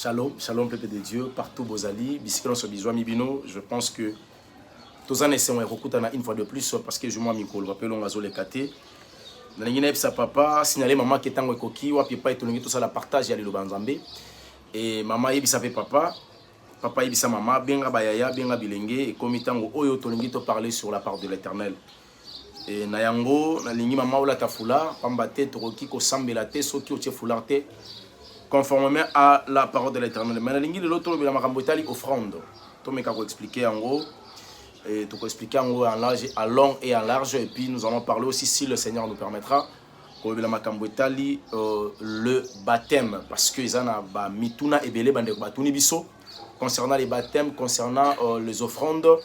Shalom, shalom peuple de Dieu, partout Bozali, bisikelo so bizwa mibino, je pense que tous en essayons une fois de plus parce que je m'en mikolo rappelons ngazo le kate. Na ngina epsa papa, signaler maman qui tango ekoki wa papa etolongi tout ça la partage ya le banzambe. Et maman yebisa pe papa, papa yebisa maman benga bayaya, benga bilenge et comme tango oyo tolongi to parler sur la part de l'Éternel. Et na yango na lingi maman ola tafula, pamba te tokoki ko sambela te soki o tefularte. Conformément à la parole de l'Éternel. Mais l'autre, il a une offrande. Tout le monde expliquer en gros. Et tout expliquer en gros en large, à long et en large. Et puis nous allons parler aussi, si le Seigneur nous permettra, le baptême. Parce que ils ont mituna et belé batuni biso concernant les baptêmes, concernant les offrandes,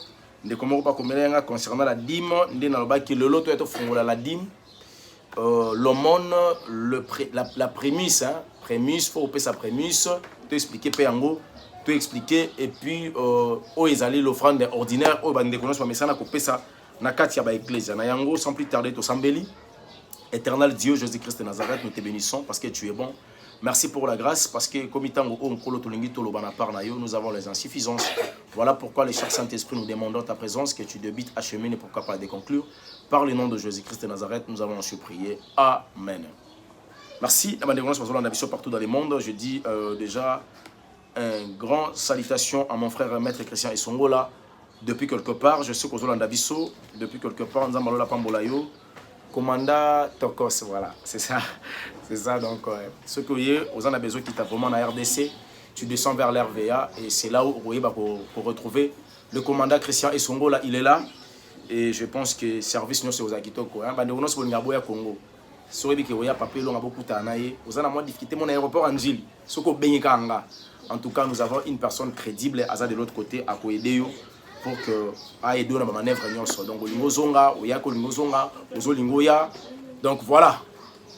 concernant la dîme, l'autre est la dîme. L'aumône, la prémisse, hein, prémisse, il faut payer sa prémisse, tu expliquer Péango, tu expliquer, et puis, où ils allaient l'offrande ordinaire, où ils connaissent, mais ça n'a coupé ça, n'a qu'à tirer l'Église. Nayango, sans plus tarder, tu s'embellis. Éternel Dieu, Jésus-Christ de Nazareth, nous te bénissons parce que tu es bon. Merci pour la grâce, parce que comme nous avons les insuffisances. Voilà pourquoi les chers Saint-Esprit nous demandons ta présence, que tu débites, achemines et pourquoi pas déconclure. Par le nom de Jésus-Christ de Nazareth, nous avons su prier. Amen. Merci. Partout dans le monde, je dis déjà un grand salutation à mon frère maître Christian Esongola. Depuis quelque part, je sais qu'aux Daviso, depuis quelque part, nous avons la Pambolayo. Commanda Tokos, voilà, c'est ça. C'est ça, donc, ce que vous voyez, vous en avez besoin qui t'a vraiment en RDC, tu descends vers l'RVA et c'est là où vous voyez pour retrouver le commandant Christian Esongo, là, il est là. Et je pense que service nous c'est aux Akitoko. Hein, nous c'est au Ngaboya Congo. Sur les Kioya Papé, on a beaucoup d'anaïe. Vous en avez moins difficulté mon aéroport en Gilles. Ce qu'on Benyikanga. En tout cas, nous avons une personne crédible à de l'autre côté à Koedeyo. Pour que aider dans ma manœuvre. Donc, donc voilà.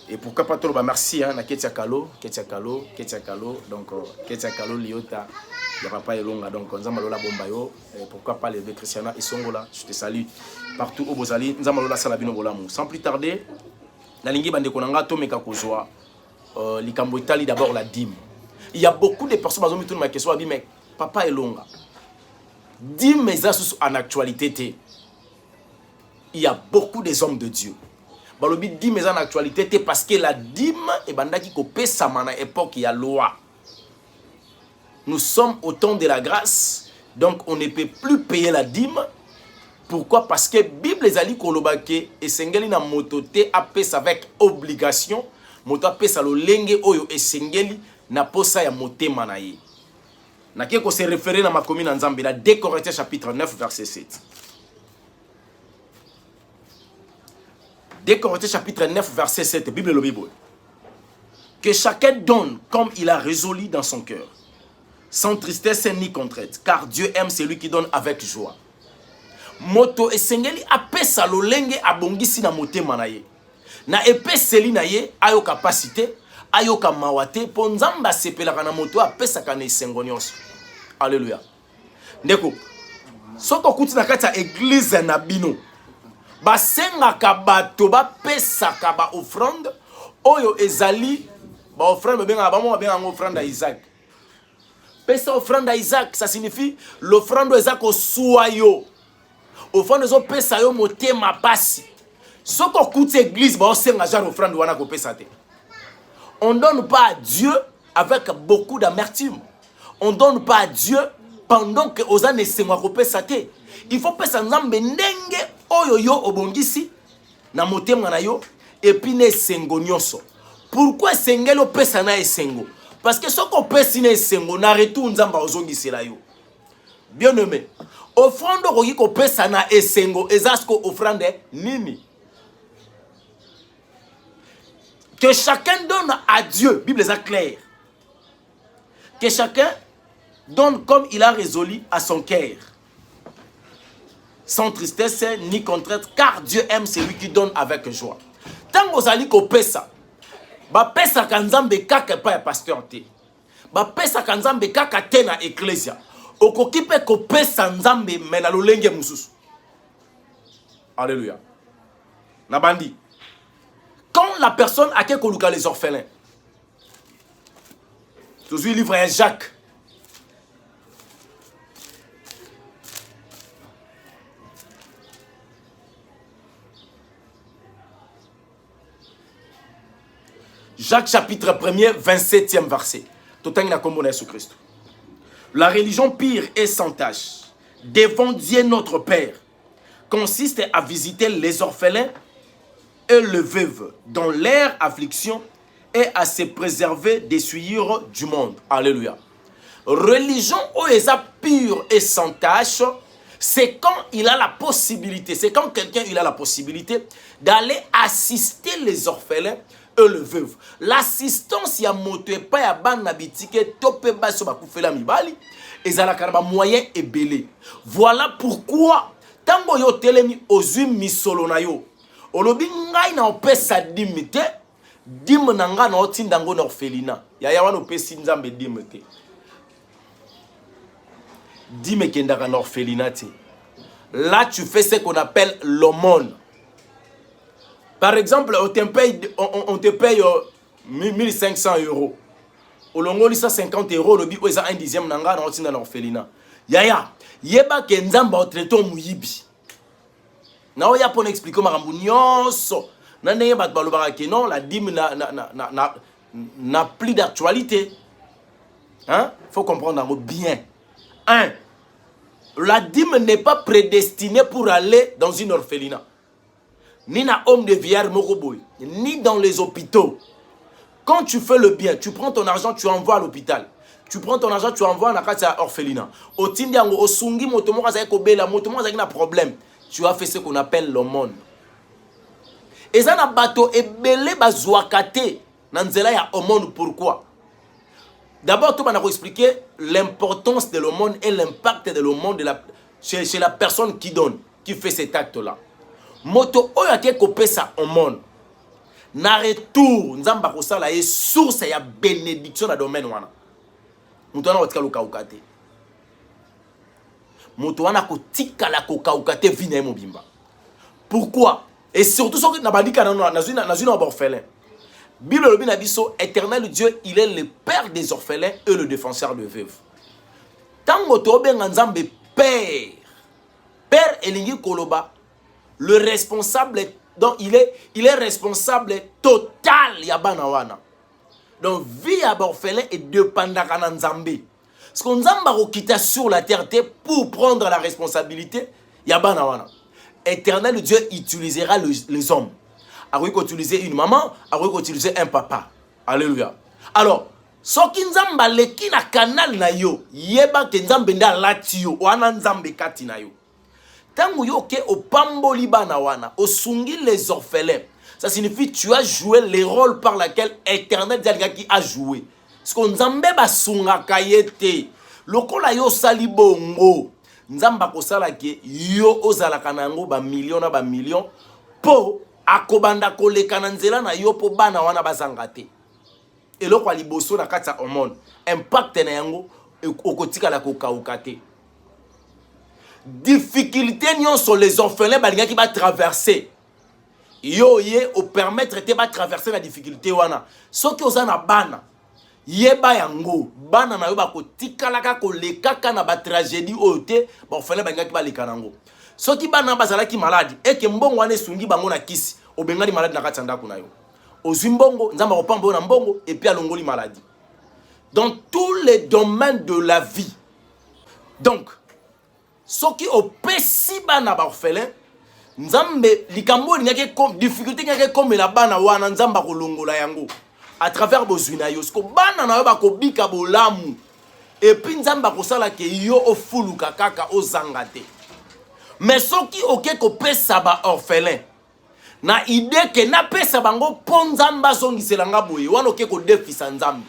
Et pourquoi pas trop, merci à Ketia Kalo. Donc, Ketia Kalo, Liota, il n'y a pas de longa. Donc, nous avons la bombayo. Et pourquoi pas les Christiana et Songola. Je te salue. Partout au Bozali, nous avons la Salabino Bolamou. Sans plus tarder, la Lingi Bandekonanga, Tomeka Kozwa, l'Ikambo Italie, d'abord la dîme. Il y a beaucoup de personnes qui ont mis ma question, mais papa est longa. Dîme en actualité, il y a beaucoup des hommes de Dieu. Balobi dîme en actualité parce que la dîme est bandaki ko pesa mana époque il y a loi. Nous sommes au temps de la grâce, donc on ne peut plus payer la dîme. Pourquoi? Parce que Bible ezali kolobake et sengeli na motote a pesa avec obligation, moto a pesa lo lenge oyo et sengeli na posa ya motema na ye. Naké ko se référer dans ma commune en Zambie, la 2 Corinthiens chapitre 9 verset 7. 2 Corinthiens chapitre 9 verset 7, Bible le Bible. Que chacun donne comme il a résolu dans son cœur, sans tristesse ni contrainte, car Dieu aime celui qui donne avec joie. Moto esengeli apesa lolenge abongisi na motema na ye. Na epeseli na ye ayo capacité. Ayoka mawate po nzamba sepelaka na moto apesaka na esengo nyonso. Alléluia. Ndeko soko kuti na kati ya église na bino basengaka bato bapesaka ba offrande oyo ezali ba offrande benga offrande à Isaac. Pesa offrande à Isaac, ça signifie l'offrande eza ko suwa yo. Offrande zo pesa yo motema pasi. Soko kuti église ba osenga genre offrande wana ko pesa te. On ne donne pas à Dieu avec beaucoup d'amertume. On ne donne pas à Dieu pendant que aux années se moquent sate. Il faut que ça n'ambe ndenge oyoyo obongisi na motema na yo et puis ne sengo nyonso. Pourquoi sengelo pesa na esengo? Parce que ce qu'on pesa na esengo na retour nzamba ozongisi la yo. Bien aimé. Offrande roki ko pesa na esengo ezasko offrande nini? Que chacun donne à Dieu, Bible est claire. Que chacun donne comme il a résolu à son cœur. Sans tristesse ni contrainte, car Dieu aime celui qui donne avec joie. Tant que vous allez ko pesa, ba pesa kanzambe kaka pa pasteur te. Ba pesa kanzambe kaka te na ecclesia. Okokipe ko pesa nzambe mena lolenge mususu. Alléluia. Nabandi. Quand la personne a quelqu'un les orphelins, Toujours livre à Jacques. Jacques chapitre 1er, 27e verset. La religion pire et sans tache devant Dieu notre Père consiste à visiter les orphelins et les veuves dans leur affliction et à se préserver des souillures du monde. Alléluia. Religion où est pure et sans tache, c'est quand il a la possibilité, c'est quand quelqu'un il a la possibilité d'aller assister les orphelins et les veuves. L'assistance ya moto pas ya ban nabitike tope baso bakufela mibali ezalaka ba moyen ebele. Voilà pourquoi tango yo telemi ozwi misolo na yo olobi ngai na opesa dimite dim na nga na otinda ngo na orphelina ya wana opesi nzambe dimite dime kendaka na orphelina te. Là tu fais ce qu'on appelle l'aumône. Par exemple, on te paye 1500 euros. Au longo 150 euros, le bico est un dixième nanga dans l'orphelinat. Yaya, yeba kenzamba o traité muyibi. Na oya pour expliquer marambu nyonso. Na neye bat balobara ke non, la dîme n'a plus d'actualité. Hein? Faut comprendre bien. 1. La dîme n'est pas prédestinée pour aller dans une orphelinat. Ni na homme de vieillard moroboy, ni dans les hôpitaux. Quand tu fais le bien, tu prends ton argent, tu envoies à l'hôpital. Tu prends ton argent, tu envoies à l'orphelinat. Au Tindiango, au Sungi, motomo azaki obela, motomo azaki na problème. Tu as fait ce qu'on appelle l'aumône. Et ça na bato ebele bazouakate nanzela ya aumône. Pourquoi? D'abord, tu vas expliquer l'importance de l'aumône et l'impact de l'aumône chez la personne qui donne, qui fait cet acte-là. Moto oyo ake kopesa aumône. Na retour, nzamba kosala ye source ya bénédiction na domaine wana. Moto wana otika lukaukate. Moto wana kotika la kokaukate vina ye mobimba. Pourquoi? Et surtout ce que na bandika na zuna orphelin. Bible lobi na biso, éternel Dieu, il est le père des orphelins et le défenseur de veuves. Tango to benga nzambe père. Père elingi koloba, le responsable, donc il est responsable total yabana wana. Donc vie ya orphelin est dépendant na nzambe. Parce que nzamba ko kita sur la terre pour prendre la responsabilité yabana wana. Éternel Dieu utilisera les hommes. Après utiliser une maman, après utiliser un papa. Alléluia. Alors, soki nzamba leki na canal na yo, yeba ke nzambe nda lati yo, wana nzambe kati na yo. Tango yo ke opamboli bana wana, osungi les orphelins. Ça signifie tu as joué les rôles par lesquels Éternel qui a joué. Parce que nzambe basunga kayete. Lokola yo sali bongo. Nzamba ko sala ke yo ozalaka nango ba million na ba million po akobanda koleka na nzela na yo po bana wana bazangate. Eloko ali boso na kati ya hormone. Impact na yango okotika la kokaukate. Difficulté nyonso les orphelins balinga ki ba traverser. Yo ye o permettre te ba traverser la difficulté wana. Soki ozana bana yeba yango bana na yo ba kotika la ka koleka na ba tragédie ote ba orphelin balinga ki ba leka nango. Soki bana bazala ki malade et que mbongo wana sungi bango na kisi obengani malade na kati ndako na yo. Ozwi mbongo nzamba opambo na mbongo et puis alongoli maladie. Dans tous les domaines de la vie. Donc soki opesi bana ba orphelin nzambe likambo nyake comme difficulté nyake comme la bana wana nzamba kolongola yango à travers bozwina yo sko bana na yo ba kobika bolamu et puis nzamba kosala ke yo ofuluka kaka ozangate. Mais soki oke kopesa ba orphelin na idée que na pesa bango ponzamba zongiselanga boye wana oke ko defisa nzambe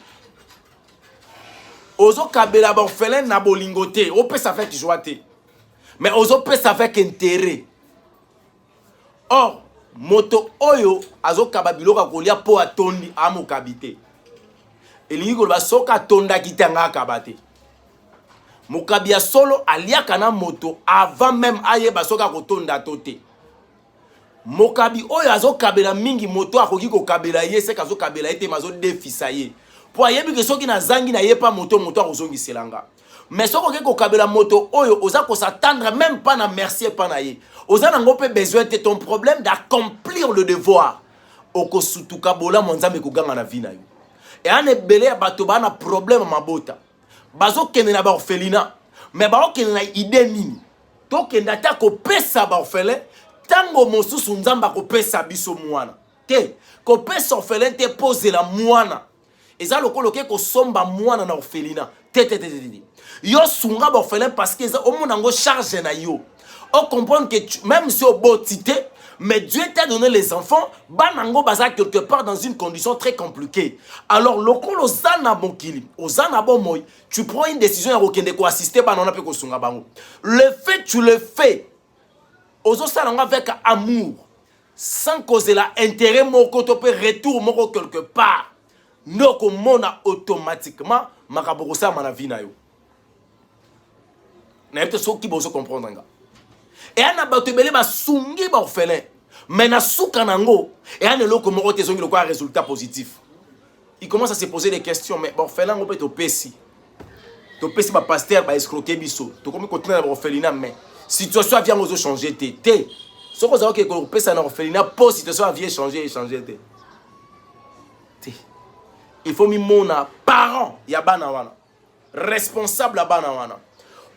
ozo kabela ba orphelin na bolingote o pesa avec joie te. Mais ozo pesa avec intérêt. Or, moto oyo azo kababiloka kolia po atondi amokabite. Elingi koloba soka tonda kitanga kabate. Mokabia solo aliaka na moto avant même ayeba soka kotonda tote. Mokabi oyo azo kabela mingi moto akoki ko kabela ye se kazo kabela ete mazo defisa ye. po ayebi ke soki na zangi na yepa moto akozongiselanga. Mais soki ko kabela moto oyo oza ko s'attendre même pas na merci pas na ye. Oza nango pe besoin te ton problème d'accomplir le devoir. Okosutuka bola monzambe ko ganga na vie na yo. Et ane belé ya bato ba na problème mabota. Bazo kende na ba orphelinat. Mais ba okende na idée nini. To kende ta ko pesa ba orphelin tango mosusu nzamba ko pesa biso mwana. Te ko pesa orphelin te pose la mwana. Eza lokoloke ko somba mwana na orphelinat. Te. Yo sunga ba orphelin parce que au monde ngo charge na yo. On comprend que même si au botité, mais Dieu t'a donné les enfants, banango baza quelque part dans une condition très compliquée. Alors lokolo zana bonkili, ozana bomoy, tu prends une décision à rokende ko assister banana pe ko sunga bango. Le fait tu le fais. Ozo salanga avec amour, sans causer la intérêt moko to pe retour moko quelque part. Noko mona automatiquement makaboko sa mana vie na yo. Na yete so ki bozo comprendre nga. Et ana batebele ba sungi ba orphelin. Mais na souka nango et ana loko moko te zongi loko a résultat positif. Il commence à se poser des questions mais orphelin on peut to pesi. To pesi ba pasteur ba escroquer biso. To comme continuer na orphelinat mais situation vient ozo changer te. Ce qu'on a que ko pesa na orphelinat pour situation vient changer te. Il faut mi mona parent ya bana wana. Responsable ya bana wana.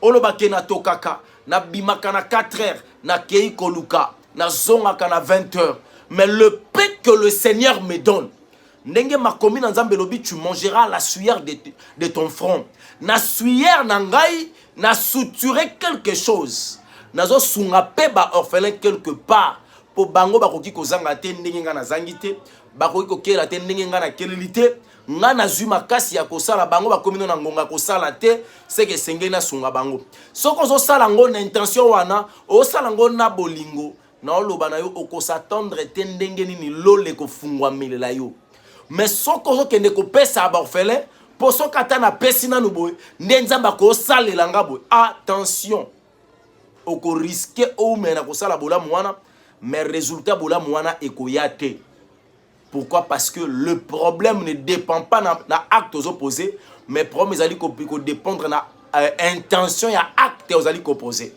Olobake na tokaka na bimaka na 4 heures na kei koluka na zongaka na 20 heures. Mais le pain que le Seigneur me donne, ndenge makomi na nzambe lobi tu mangeras la sueur de ton front. Na sueur na ngai na suturer quelque chose. Nazo sunga pe ba orphelin quelque part po bango bakoki kozanga te ndenge nga na zangite, bakoki kokela te ndenge nga na kelelite. Nga na zui makasi ya kosala bango bakomino na ngonga kosala te seke senge na sunga bango. Soko zo sala ngo na intention wana, o sala ngo na bolingo, na oloba na yo okosatendre te ndenge nini lole ko fungwa melela yo. Mais soko zo kende ko pesa ba orphelin, po soka ta na pesi na nuboy, ndenzamba ko salela nga boy. Attention. Oko risque o mena ko sala bola mwana, mais résultat bola mwana ekoyate. Pourquoi? Parce que le problème ne dépend pas de l'acte aux opposés, mais le problème dépend de l'intention et l'acte aux opposés.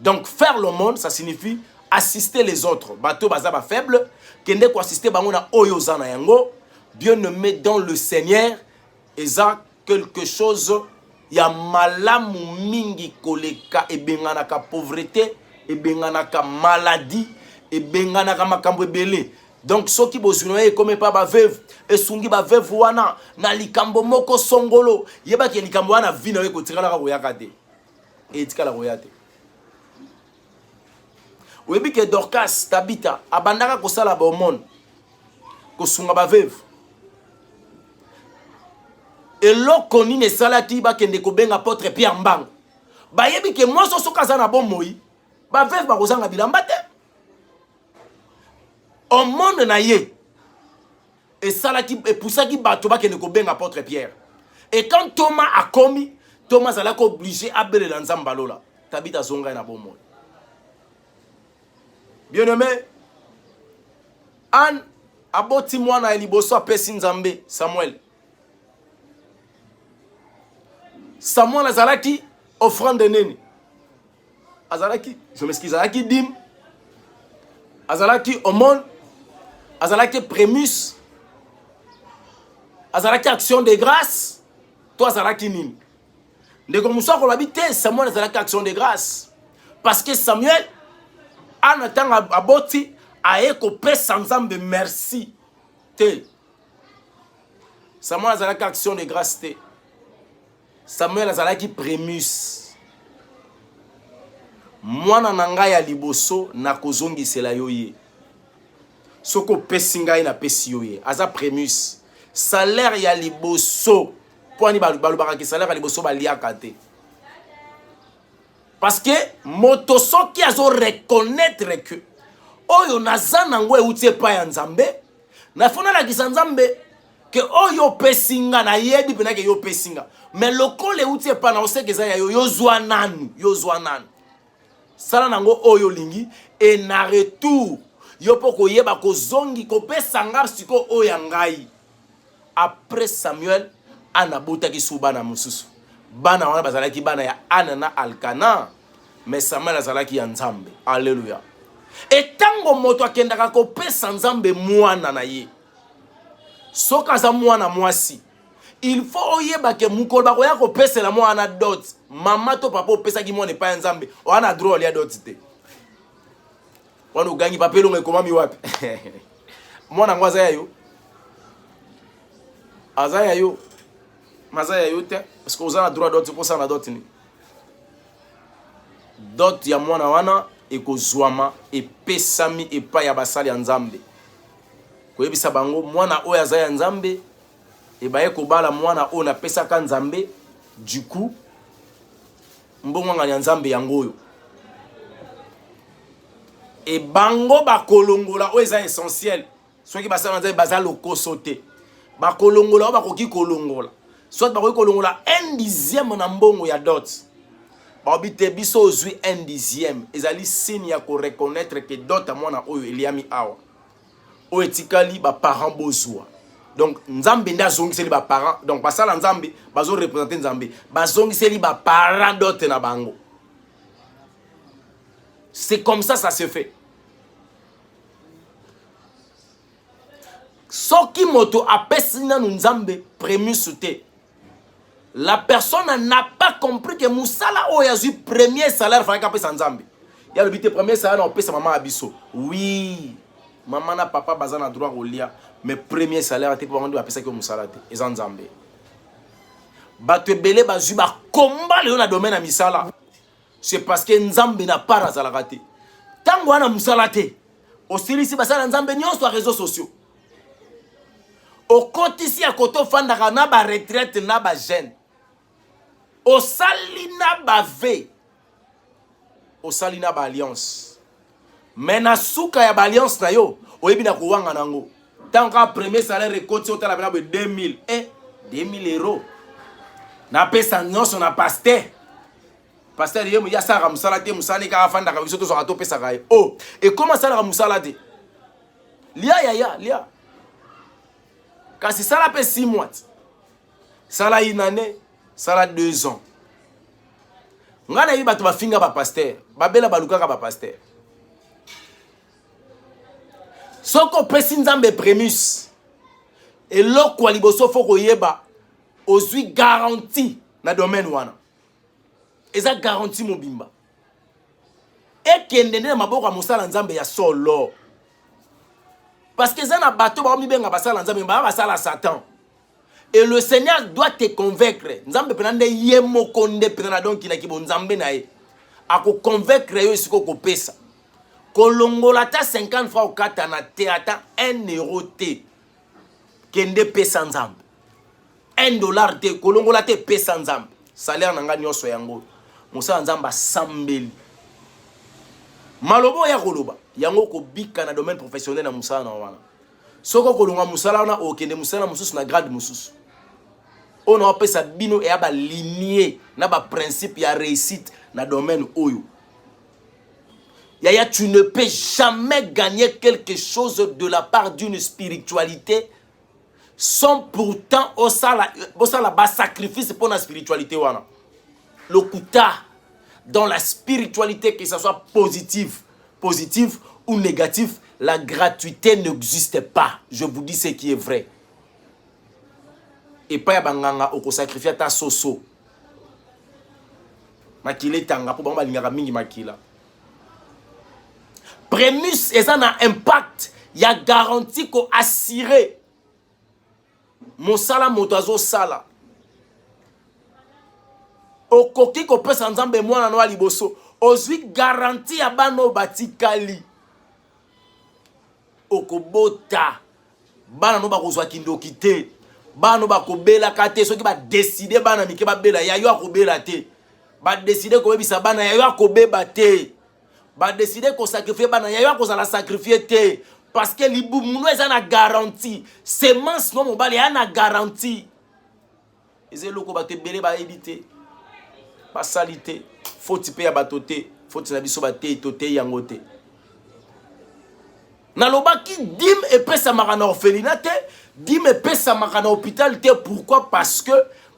Donc faire le monde, ça signifie assister les autres. Bateau bazaba faible, kende ko assister bangona oyozana yango, bien-aimé dans le Seigneur, et ça quelque chose ya malamu mingi koleka e benganaka pauvreté, e benganaka maladie. Et bengana kama kambo belé. Donc ceux qui bozunoye comme pas ba veuve et sungi ba veuve wana na likambo moko songolo yeba ki likambo wana vina we ko tirala ka boyaka te et tikala boyate. Webi ke Dorcas Tabita abandaka ko sala ba monde ko sunga ba veuve. Et lokoni ne salati ba kende ko benga apôtre Pierre Mbang. Ba yebi ke moi so kaza na bon moyi ba veuve ba kozanga bilamba te. Au monde na ye et ça là qui et pour ça qui batoba qui ne ko benga apôtre Pierre. Et quand Thomas a commis, Thomas a obligé à belle l'ensemble là. Tabita zonga na bon monde. Bien-aimé, an aboti mwana eliboso apesi nzambe Samuel. Samuel azalaki offrande nene. Azalaki, je m'excuse, azalaki dim. Azalaki omon. Azalaki prémus. Azalaki action de grâce. Toi azalaki nini. Ndeko muso ko labite Samuel azalaki action de grâce. Parce que Samuel en attend aboti aye ko pesa nzambe merci. Te. Samuel azalaki action de grâce te. Samuel azalaki prémus. Mwana nanga ya liboso na kozongisela yo ye. Soko pesinga na pesi yo ye. Aza prémus. Salaire ya liboso. Poani balubaka ki salaire ya liboso baliaka te. Parce que motoso qui azo reconnaître que oyo naza nango eutie pa ya nzambe na fona la kisanzambe que oyo pesinga na yebi pena ke yo pesinga mais lokole eutie pa na oseke za ya yo zwa nanu sala nango oyo lingi et na retour yo po koyeba kozongi kopesa nga siko oyo ya ngai. Après Samuel anabotaki su bana mosusu. Bana wana bazalaki bana ya Ana na Alkana, mais Samuel azalaki ya Nzambe. Alléluia. Et tango moto akendaka kopesa Nzambe mwana na ye, soka za mwana mwasi, il faut oyeba ke mukolo bakoya kopesela mwana dot, mama to papa opesa ki mwana pa Nzambe, wana droit ya dot te. Wana ugangi papelo ngekomami wapi? Mwana ngwaza ya yo. Azaya yo. Mazaya yo te. Parce que ozana droit dot pour ça na dot ni. Dot ya mwana wana ekozwama epesami epa ya basali ya Nzambe. Koyebisa bango mwana oyo azaya Nzambe ebaye kobala mwana oyo na pesa ka Nzambe, du coup mbongo ngani ya Nzambe yango oyo. Et bango bakolongola oyo eza essentiel. Soki basala Nzambe bazala lokoso te. Bakolongola oyo bakoki kolongola. Soit bakoki kolongola 1/10 na mbongo ya dot. Babite biso ozwi 1/10. Ezali signe ya ko reconnaître que dot mwana oyo eliami awa. Oyo etikali ba parents bozwa. Donc Nzambe nda zongiseli ba parents. Donc basala Nzambe bazo représenter Nzambe. Bazongiseli ba parents dot na bango. C'est comme ça se fait. Soki moto apesi na Nzambe prémus te. La personne n'a pas compris que musala oyo azui premier salaire fallait kapesa Nzambe. Ya le bité premier salaire on pesa maman abiso. Oui, maman na papa bazana droit kolia, mais premier salaire te pour rendre apesa que musala te. Eza Nzambe. Bato belé bazui ba combat le na domaine na misala. C'est parce que Nzambe n'a pas razala te. Tango wana musala te. Osilisi basala Nzambe nyonso sur réseaux sociaux. Au kotisi ya koto fandaka na ba retraite na ba jeune. Au salina ba ve. Au salina ba alliance. Mais na suka ya ba alliance na yo, oyebi na kuwanga nango. Tant ka premier salaire rekoti otala bena 2000 2000 euros. Na pesa nyonso na pasteur. Pasteur yemo ya sara musala te musala ka fandaka biso to so ato pesa ka. Oh, et comment ça la musala te? Lia. Kasi ça la paie 6 mois. Ça la une année, ça la 2 ans. Ngana yi bato ba finga ba pasteur, ba bela baluka ka ba pasteur. Soko pesi Nzambe prémus. Et lokwa liboso foko yeba ozui garantie na domaine wana. Eza garantie mobimba. E kende na maboko ya mosala Nzambe ya solo. Parce que ça n'a pas bateau ba mibenga basala Nzambe ba basala Satan. Et le Seigneur doit te convaincre. Nzambe penande yemo konde penana donc il a ki bon Nzambe na ye. Ako convaincre yo siko ko pesa. Kolongola ta 50 francs au kata na te ata 1 euro te. Kende pesa Nzambe. 1 dollar te kolongola te pesa Nzambe. Salaire nanga nyonso yango. Mosala Nzamba sambeli. Malobo ya koloba yango ko bika na domaine professionnel na musala na wana. Soko kolonga musala na okende musala mususu na grade mususu. On a pesa bino et aba lignée na ba principe ya réussite na domaine oyo. Yaya, tu ne peux jamais gagner quelque chose de la part d'une spiritualité sans pourtant osala ba sacrifice pour la spiritualité wana. Le kuta dans la spiritualité, que ce soit positif ou négatif, la gratuité n'existe pas. Je vous dis ce qui est vrai. Et pas yabanganga oko sacrifier ta soso. Makile tanga pour bamba lingaka mingi makila. Prémus et ça na impact, ya garantie ko assurer mon sala motazo sala. Okoki ko pesa Nzambe mwana no liboso ozwi garantie ya bano batikali okobota bana no bakozwa kindoki te bana bakobela kate soki ba décider bana mike babela ya yo akobela te ba décider ko bebisa bana ya yo akobeba te ba décider ko sacrifier bana ya yo akozala sacrifier te parce que libu muno eza na garantie semence no mobali ya na garantie ezelo ko batebele ba éviter pas salité, faut tiper à batoté, faut te biso ba te toté yangote. Nalobaki dim epesamaka na orphelinat te, dim epesamaka na hôpital te. Pourquoi? Parce que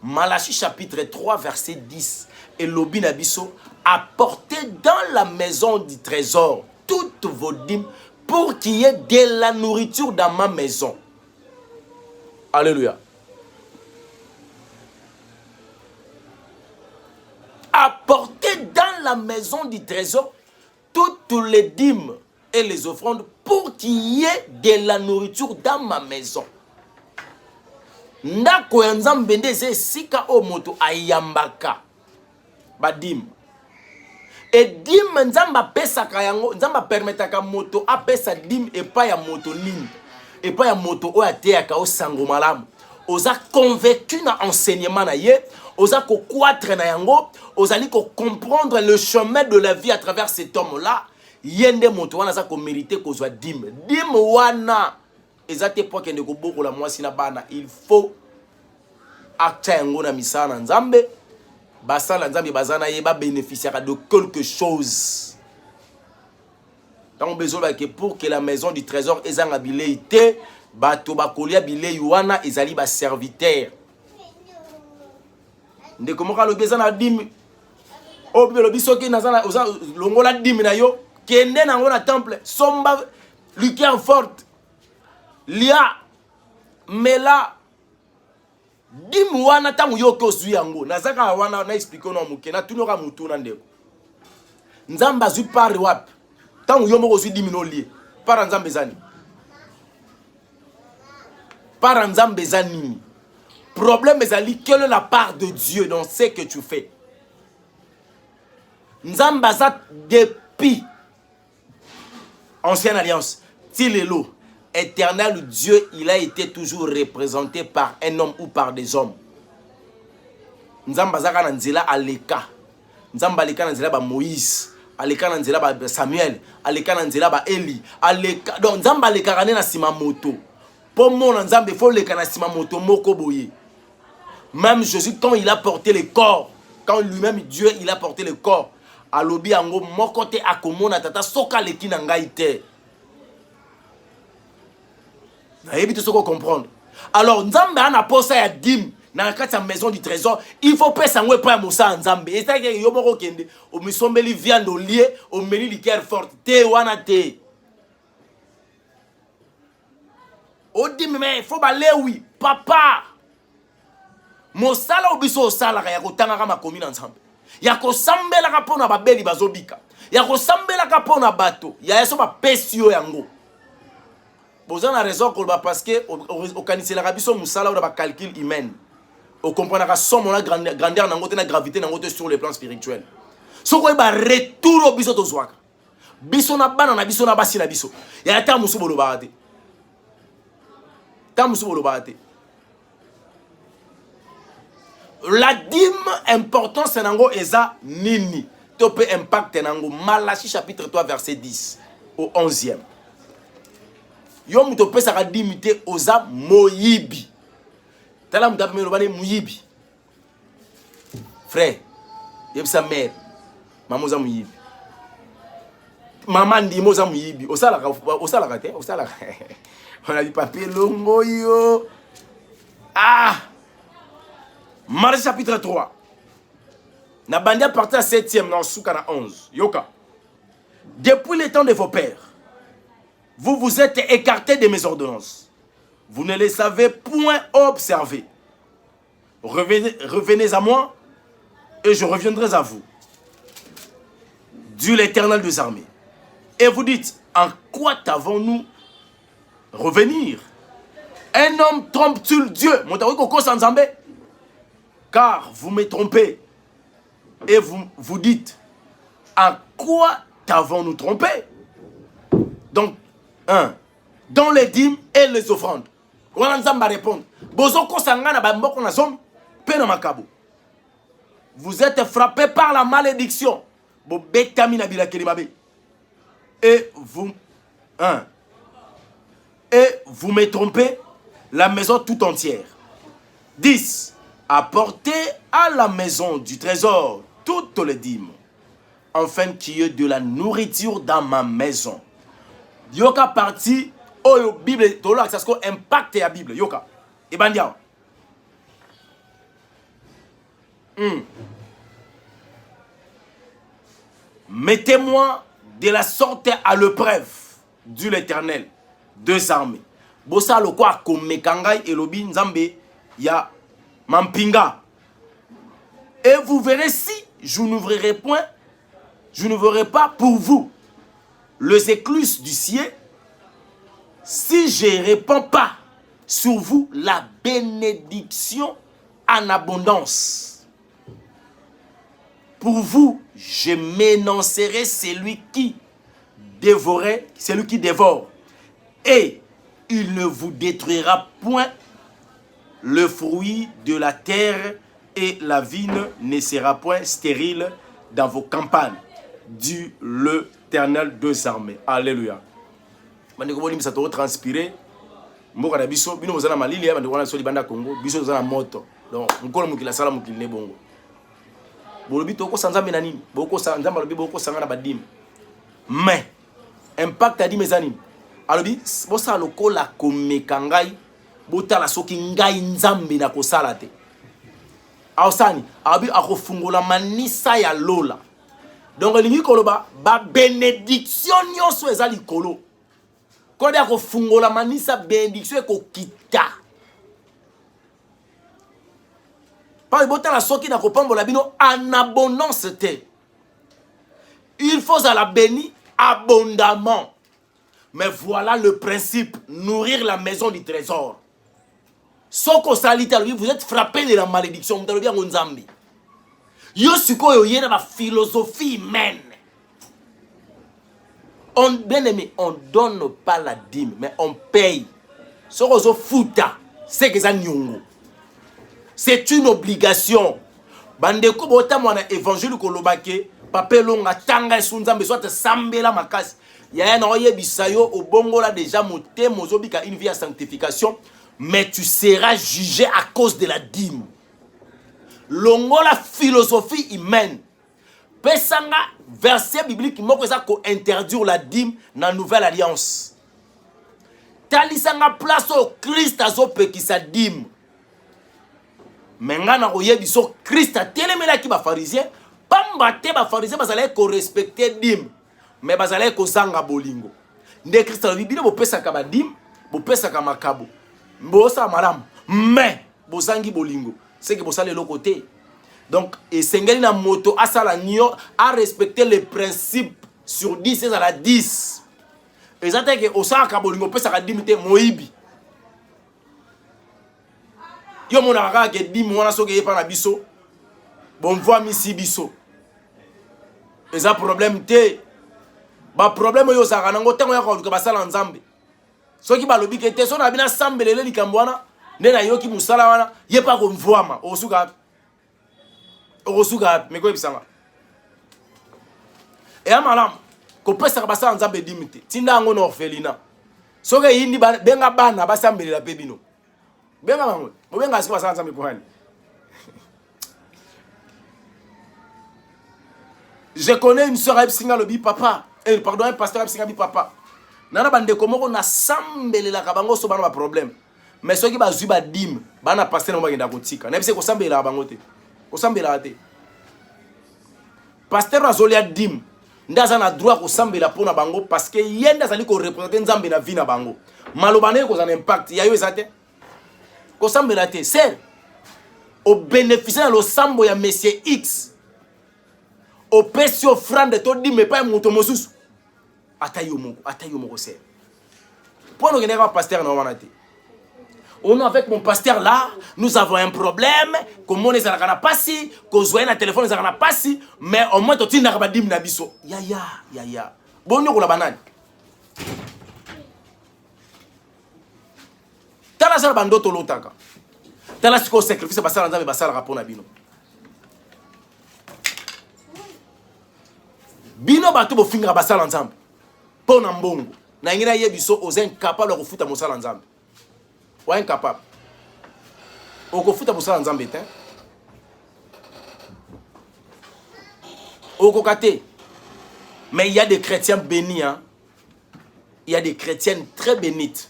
Malachie chapitre 3 verset 10 et lobi na biso, apportez dans la maison du trésor toutes vos dîmes pour qu'il y ait de la nourriture dans ma maison. Alléluia. Apportez dans la maison du trésor toutes les dîmes et les offrandes pour qu'il y ait de la nourriture dans ma maison. Ndako ya Nzambe nde eza esika o moto ayambaka ba dîme. Et dîme Nzambe apesaka yango, Nzambe permetaka moto apesa dîme epa ya moto nini, epa ya moto oyo ateyaka o sango malamu. Oza convaincu na enseignement na ye, oza ko croître na yango, ozali ko comprendre le chemin de la vie à travers cet homme-là. Yende moto wana za ko mériter ko zwa dîme. Dîme wana ezate po kende ko bokola mwasi na bana, il faut acta yango na misala Nzambe. Basala Nzambe bazana ye ba bénéficiera de quelque chose. Tant besoin que pour que la maison du trésor ezanga bilei te, bato bakolia bilei wana ezali ba serviteur. Ndeko moka lo bezana dîme. O bibelo bisoki nazana oza longola dîme na yo, kende na ngona temple, somba liqueur forte. Lia mela dîme wana tangu yoke osui yango. Nazaka wana na explique na muke na tunoka mutu na ndeko. Nzamba zui pari wapi? Tangu yo moko osui dîme no lie. Para Nzambe zani. Para Nzambe zani. Problème ezali, quelle est la part de Dieu dans ce que tu fais? Nzamba za depuis Ancienne Alliance, Tilelo, éternel Dieu, il a été toujours représenté par un homme ou par des hommes. Nzamba za kana nzela aleka. Nzamba aleka na nzela ba Moïse, aleka na nzela ba Samuel, aleka na nzela ba Eli, aleka. Donc Nzamba aleka kana na sima moto. Pour mon Nzamba faut leka na sima moto moko boye. Même Jésus, quand il a porté le corps, quand lui-même Dieu, il a porté le corps, à l'obi ango mokote akomona tata soka leki na ngai te. Na yebi te soko comprendre. Alors Nzambe ana posa ya dim na kati ya maison du trésor, il faut pesa ngwe pa mosa Nzambe. Et ça que yo moko kende, o misombeli viande au lieu, o meli liqueur forte te wana te. O dim mais faut ba lewi, papa. Mosala obiso osala ya kotanga makomi na Nzambe. Ya kosambela kapona babeli bazobika. Ya kosambela kapona bato. Ya yeso ba pesio yango. Boza na raison ko ba parce que au kanisela kabiso musala ou ba calcul humain. O comprendre ka somme na grandeur na ngote na gravité na ngote sur le plan spirituel. Soko ba retour obiso to zwaka. Biso na bana na biso na basi na biso. Ya ta musu bolo ba te. Ta musu bolo ba te. La dîme importance nango eza nini. Tope impact nango. Malachie chapitre 3 verset 10 au 11e. Yo muto pesa ka dîme te oza moyibi. Tala muto me lobane moyibi. Frère, yebisa mère. Maman oza moyibi. Maman ndi moza moyibi. Osala te, osala. On a dit papier longo yo. Ah! Malachie chapitre 3. Na bandia partie à 7e, dans souka na 11. Yoka. Depuis le temps de vos pères, vous vous êtes écartés de mes ordonnances. Vous ne les avez point observées. Revenez à moi et je reviendrai à vous. Dieu l'Éternel des armées. Et vous dites, en quoi t'avons-nous revenir? Un homme trompe-t-il Dieu? Montawi koko sanzambe. Car vous me trompez et vous dites, en quoi t'avons-nous trompé? Donc, dans les dîmes et les offrandes. Voilà Nzamba répondre. Vous êtes frappés par la malédiction. Et vous me trompez la maison tout entière. 10. Apportez à la maison du trésor toutes les dîmes, afin qu'il y ait de la nourriture dans ma maison. yoka parti oyo Bible tolo ça ce impact ya Bible yoka et bandia. Mettez-moi de la sorte à l'épreuve, dit l'Éternel, deux armées. Bossa lo kwa komekangai et lobi nzambe ya mampinga. Et vous verrez si je n'ouvrirai point, je n'ouvrirai pas pour vous les écluses du ciel, si je ne répands pas sur vous la bénédiction en abondance. Pour vous, je m'énoncerai celui qui dévorait, celui qui dévore. Et il ne vous détruira point le fruit de la terre et la vigne ne sera point stérile dans vos campagnes, dit l'Éternel des armées. Alléluia. Bandeko boni misato transpirer mboka na biso bino mozana malili ya bandeko na soli banda Congo biso zana moto. Donc nkolo mukila sala mukili ne bongo. Bolobi to ko sanzambe na nini? Boko sanzamba lobi boko sangana badim. Mais impact adi mezani. Alobi bosa lokola komekangai botala soki ngai nzambe na kosala te. Ausani abi akofungola manisa ya lola. Donc lingi koloba ba bénédiction nyonso ezali kolo. Kode akofungola manisa bénédiction ekokita. Pas botala soki na kopambola bino en abondance te. Il faut à la bénir abondamment. Mais voilà le principe, nourrir la maison du trésor. Soko salita lui, vous êtes frappé de la malédiction. Vous avez bien Nzambi. Yo suko yo yena la philosophie humaine. On bien aimé, on donne pas la dîme, mais on paye. Soko zo futa, c'est que ça nyongo. C'est une obligation. Bandeko bota mwana évangile ko lobake, papelo nga tanga sunzambe soit sambela makasi. Ya na oye bisayo obongola déjà moté mozobika une vie à sanctification. Mais tu seras jugé à cause de la dîme. Longola philosophie humaine. Pesanga verset biblique moko eza ko interdire la dîme dans nouvelle alliance. Talisanga place au Christ azo pekisa dîme. Menga na oyebi so Christ a telemela ki ba pharisien, pamba te ba pharisien bazala ko respecter dîme, mais bazala ko zanga bolingo. Nde Christ a bibino bo pesaka ba dîme, bo pesaka makabo. Bosa madame, mais bozangi bolingo, c'est que bosa le côté. Donc, et sengeli na moto asala nyo a respecter les principes sur 10 c'est à la 10. Et ça que osaka ka bolingo pesa ka dimite moibi. Yo mona ka ke dim wana soke yepa na biso. Bon voix misi biso. Et ça problème te. Ba problème yo saka nango tango ya ko ka basala nzambe. Soki balobi ke te so na bina sambelele likambo wana nde na yoki musala wana yepa ko mvoama osuka meko ebisanga e amalam ko pesa ka basala nzambe dimite tinda ngo na orphelina soki yindi benga bana basambelela pe bino benga bango benga sika basala nzambe pohani. Je connais une sœur Epsinga lobi papa pardon un pasteur Epsinga bi papa nana bande komoko na sambelela ka bango so bana ba problème mais soki bazui ba dim bana pasteur no bagenda kotika na bise ko sambelela bango te ko sambela te pasteur azolia dim ndaza na droit ko sambela pona bango parce que yenda zali ko représenter nzambe na vie na bango maloba ne ko za impact ya yo ezate ko sambela te c'est au bénéficier lo sambo ya monsieur X au pesi offrande to dim pas moto mosusu atayo moko c'est pour nous général pasteur na wana te. On est avec mon pasteur là, nous avons un problème, comme on est à la passi, qu'on soit un téléphone à la passi, mais au moins tu n'as pas dit nabiso. Ya. Bon nous la banane. Tala sa bando to lotaka. Tala ce qu'on sacrifice basala nzambe basala rapport na bino. Bino bato bo finga basala nzambe. Pona mbongo. Na ngina yebiso aux incapables de futa mosala nzambe. Ou incapable. Oko futa mosala nzambe te. Oko kate. Mais il y a des chrétiens bénis hein. il y a des chrétiennes très bénites.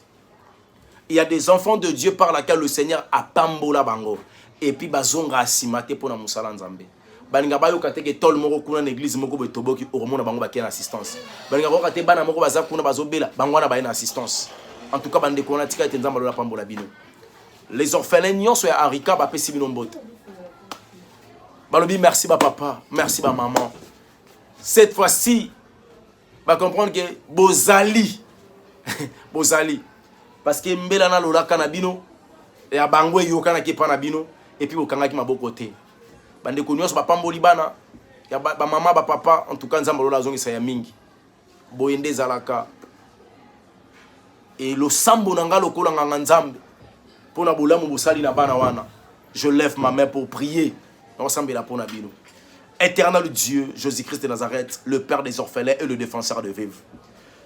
Il y a des enfants de Dieu par lesquels le Seigneur a pambola bango. Et puis bazonga asimate pour na musala nzambe. Balinga bayo kateke tol moko kuna na église moko betoboki oromona bango bakena assistance. Balinga ko kate bana moko baza kuna bazobela bango na ba na assistance. En tout cas bande ko na tika ete nzamba lola pambola bino. Les orphelins nyonso ya Arika ba pesi bino mbote. Balobi merci ba papa, merci ba maman. Cette fois-ci va comprendre que bozali bozali parce que mbela na lola kana bino ya bango yoka na kepa na bino et puis okanga ki maboko te. Bande ko nyonso ba pamboli bana ya ba mama ba papa en tout cas nzamba lola zongi sa ya mingi. Boyende zalaka et le sambo nanga lokola nganga nzambe pona bolamu bosali na bana wana. Je lève ma main pour prier. Éternel Dieu, Jésus-Christ de Nazareth, le Père des orphelins et le défenseur de veuves.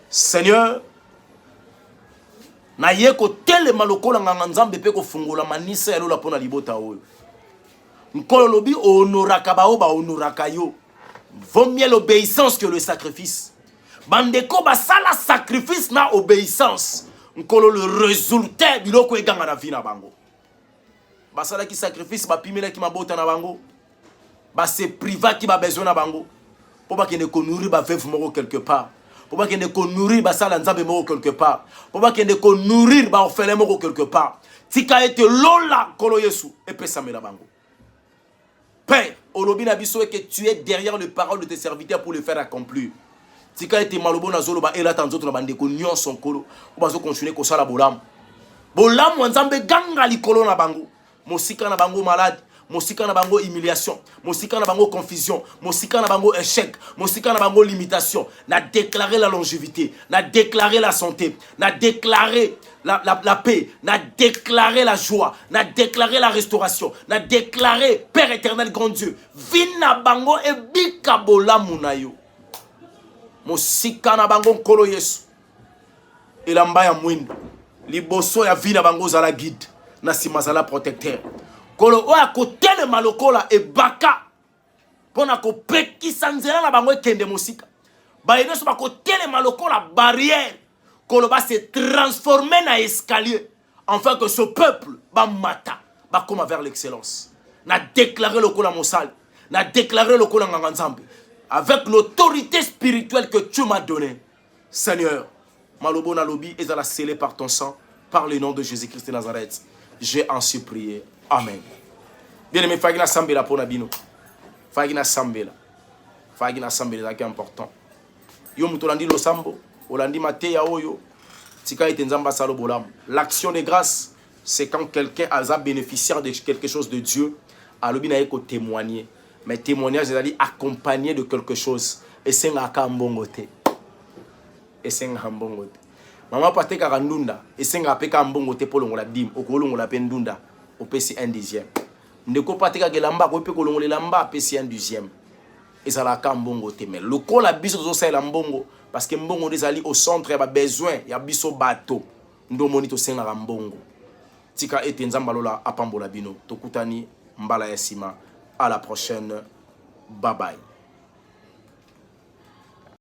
Seigneur, na yeko tele malokola nganga nzambe pe ko fungola manisa ya lola pona libota oyo. Nkolo lobi honoraka bao ba honoraka yo. Vaut mieux l'obéissance que le sacrifice. Bandeko ba sala sacrifice na obéissance. Nkolo le résultat biloko eganga na vie na bango. Basala qui sacrifice ba pimela ki mabota na bango. Ba se priva qui ba besoin na bango. Pour pas qu'il ne nourrir ba veuve moko quelque part. Pour pas qu'il ne nourrir ba sala nzambe moko quelque part. Pour pas qu'il ne nourrir ba orphelin moko quelque part. Tika ete lola kolo Yesu et pesa mela bango. Père, olobi na biso que tu es derrière les paroles de tes serviteurs pour le faire accomplir. Tika ete malobo na zolo ba elata nzoto na bandeko nyonso nkolo. Obazo continuer ko sala bolam. Bolam nzambe ganga likolo na bango. Mosika na bango malade, mosika na bango humiliation, mosika na bango confusion, mosika na bango échec, mosika na bango limitation. Na déclarer la longévité, na déclarer la santé, na déclarer la paix, na déclarer la joie, na déclarer la restauration, na déclarer Père éternel grand Dieu, vina bango e bikabola munayo. Mosika na bango nkolo Yesu. Elamba ya mwinda, liboso ya vina bango zala guide. Nasi mazala protecteur. Kolo oya kotele malokola e baka. Pona ko peki sanzela na bango kende musika. Ba yeneso ba kotele malokola barrière. Kolo ba se transformer na escalier. Afin que ce peuple ba mata. Ba comme vers l'excellence. Na déclarer le kola mosal. Na déclarer le kola nganzambe. Avec l'autorité spirituelle que tu m'as donnée. Seigneur. Malobo na lobi ezala scellé par ton sang. Par le nom de Jésus-Christ de Nazareth. J'ai ainsi prié. Amen. Bien-aimé, Fagina Sambela pour Nabino. Fagina Sambela. Fagina Sambela, c'est important. Yo mutolandi lo sambo, olandi mate ya oyo. Tika ite nzamba salo bolam. L'action de grâce, c'est quand quelqu'un a bénéficiaire de quelque chose de Dieu, alors il a témoigner. Mais témoignage, c'est-à-dire accompagné de quelque chose. Et c'est un akambongote. Et c'est un ambongote. Maman pate karandunda esenga peka mbongo te polongo la dim okolongo la pendunda opesi 1/10. Ndeko pate ka gelamba ko pe kolongo le lamba opesi 1/10. Ezala ka mbongo te mais lokola biso zo sala mbongo parce que mbongo ezali au centre ya ba besoin ya biso bato ndo monito senga mbongo. Tika ete nzamba lola apambola bino tokutani mbala ya sima à la prochaine. Bye bye.